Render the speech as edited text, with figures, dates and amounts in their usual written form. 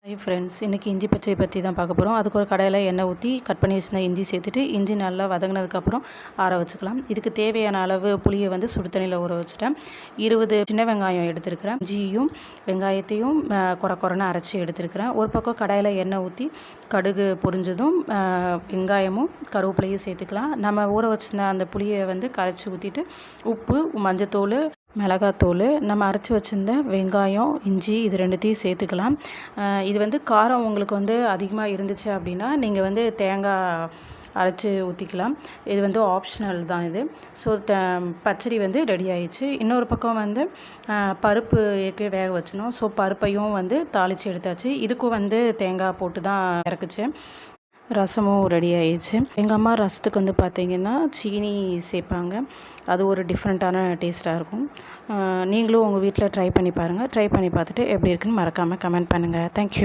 Hi friends, இன்றைக்கி இஞ்சி பச்சடி பற்றி தான் பார்க்க போகிறோம். அதுக்கு ஒரு கடாயில் எண்ணெய் ஊற்றி கட் பண்ணி வச்சுருந்த இஞ்சி சேர்த்துட்டு இஞ்சி நல்லா வதங்கினதுக்கப்புறம் ஆற வச்சுக்கலாம். இதுக்கு தேவையான அளவு புளியை வந்து சுடு தண்ணியில் ஊற வச்சுட்டேன். 20 சின்ன வெங்காயம் எடுத்துருக்கிறேன். இஞ்சியும் வெங்காயத்தையும் கொரன்னு அரைச்சி எடுத்துருக்கிறேன். ஒரு பக்கம் கடாயில் எண்ணெய் ஊற்றி கடுகு பொரிஞ்சதும் வெங்காயமும் கருவேப்பிலையும் சேர்த்துக்கலாம். நம்ம ஊற வச்சுருந்த அந்த புளியை வந்து கரைச்சி ஊற்றிட்டு உப்பு, மஞ்சத்தூள், மிளகாத்தூள், நம்ம அரைச்சி வச்சுருந்த வெங்காயம், இஞ்சி இது ரெண்டுத்தையும் சேர்த்துக்கலாம். இது வந்து காரம் உங்களுக்கு வந்து அதிகமாக இருந்துச்சு அப்படின்னா நீங்கள் வந்து தேங்காய் அரைச்சி ஊற்றிக்கலாம். இது வந்து ஆப்ஷனல் தான் இது. ஸோ பச்சடி வந்து ரெடி ஆயிடுச்சு. இன்னொரு பக்கம் வந்து பருப்பு ஏற்கனவே வேக வச்சினோம். ஸோ பருப்பையும் வந்து தாளித்து எடுத்தாச்சு. இதுக்கும் வந்து தேங்காய் போட்டு தான் இறக்குச்சு. ரசமும் ரெடி ஆயிடுச்சு. எங்கள் அம்மா ரசத்துக்கு வந்து பார்த்திங்கன்னா சீனி சேர்ப்பாங்க. அது ஒரு டிஃப்ரெண்ட்டான டேஸ்ட்டாக இருக்கும். நீங்களும் உங்கள் வீட்டில் ட்ரை பண்ணி பாருங்கள். ட்ரை பண்ணி பார்த்துட்டு எப்படி இருக்குன்னு மறக்காமல் கமெண்ட் பண்ணுங்கள். தேங்க்யூ.